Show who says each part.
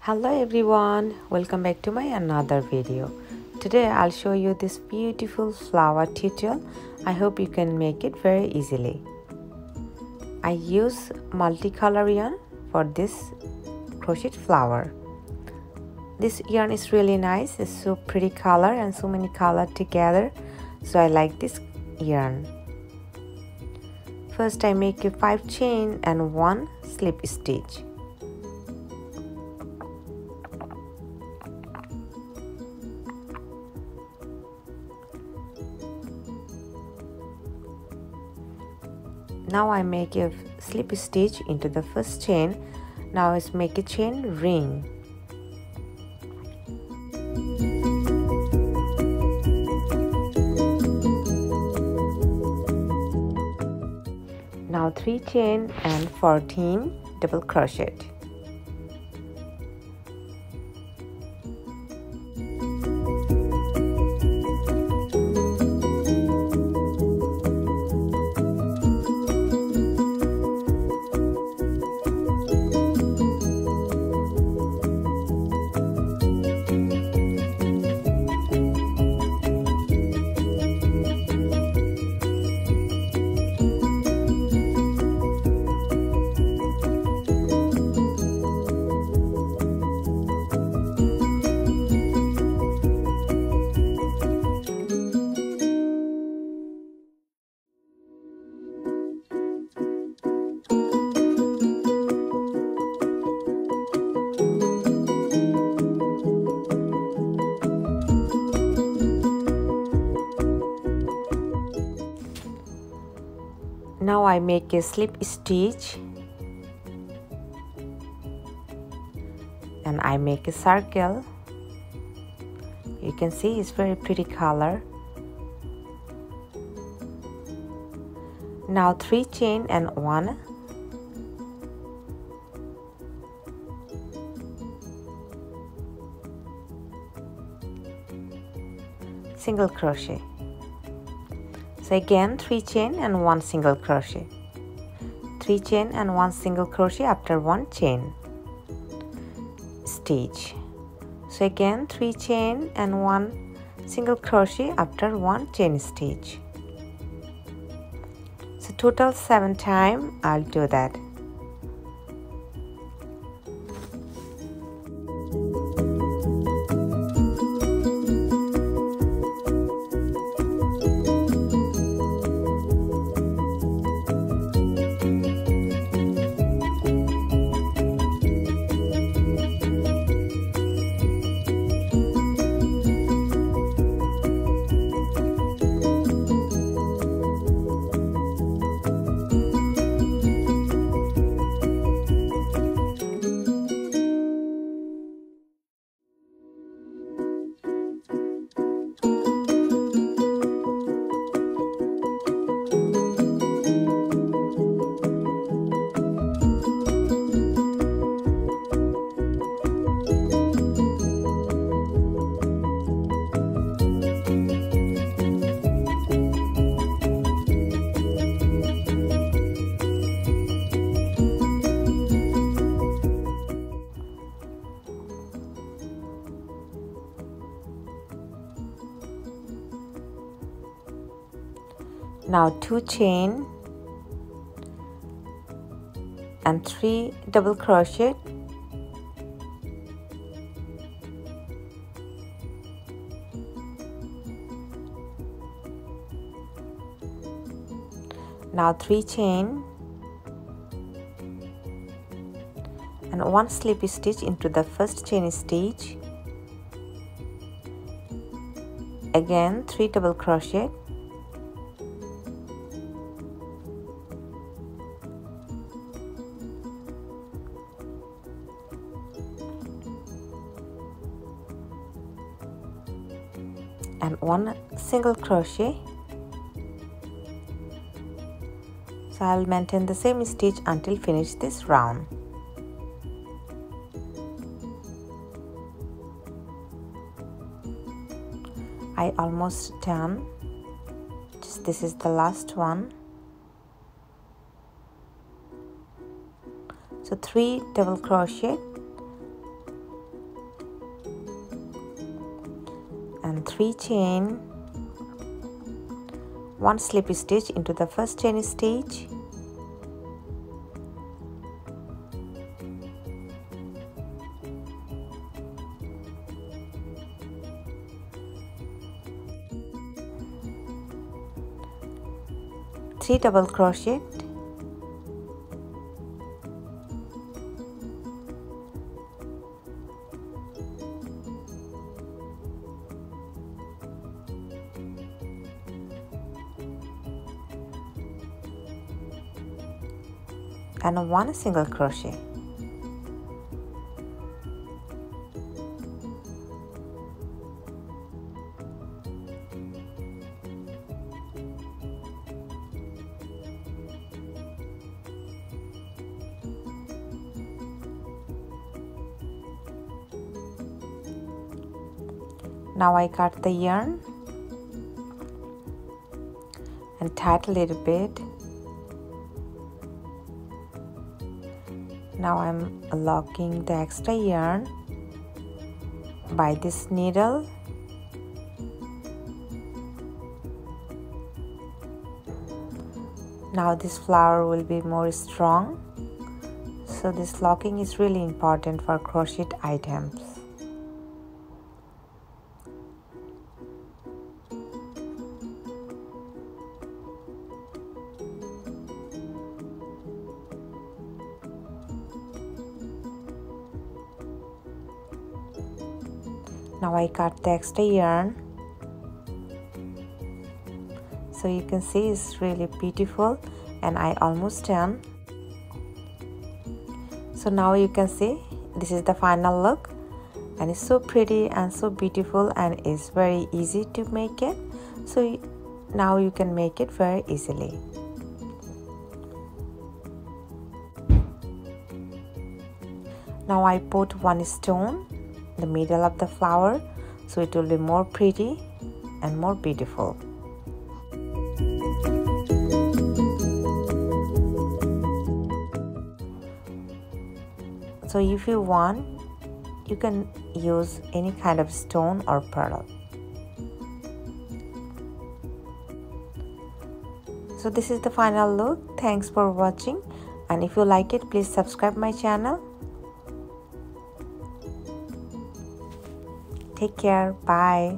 Speaker 1: Hello everyone, welcome back to my another video. Today I'll show you this beautiful flower tutorial. I hope you can make it very easily. I use multicolor yarn for this crochet flower. This yarn is really nice. It's so pretty color and so many colors together, so I like this yarn. First I make a 5 chain and 1 slip stitch. Now I make a slip stitch into the first chain. Now let's make a chain ring. Now 3 chain and 14 double crochet. Now I make a slip stitch and I make a circle. You can see it's very pretty color. Now 3 chain and 1 single crochet. So again 3 chain and 1 single crochet, 3 chain and 1 single crochet after 1 chain stitch. So again 3 chain and 1 single crochet after 1 chain stitch. So total 7 times I'll do that. Now 2 chain and 3 double crochet. Now 3 chain and 1 slip stitch into the first chain stitch. Again 3 double crochet. And 1 single crochet. So I'll maintain the same stitch until finish this round. I almost done. This is the last one. So 3 double crochet 3 chain, 1 slip stitch into the first chain stitch, three double crochet, and 1 single crochet. Now I cut the yarn and tie it a little bit. Now I'm locking the extra yarn by this needle. Now this flower will be more strong, so this locking is really important for crochet items. Now I cut the extra yarn, so you can see it's really beautiful, and I almost done. So now you can see this is the final look, and it's so pretty and so beautiful, and it's very easy to make it. So now you can make it very easily. Now I put 1 stone the middle of the flower, so it will be more pretty and more beautiful. So if you want, you can use any kind of stone or pearl. So this is the final look. Thanks for watching, and if you like it, please subscribe my channel. Take care. Bye.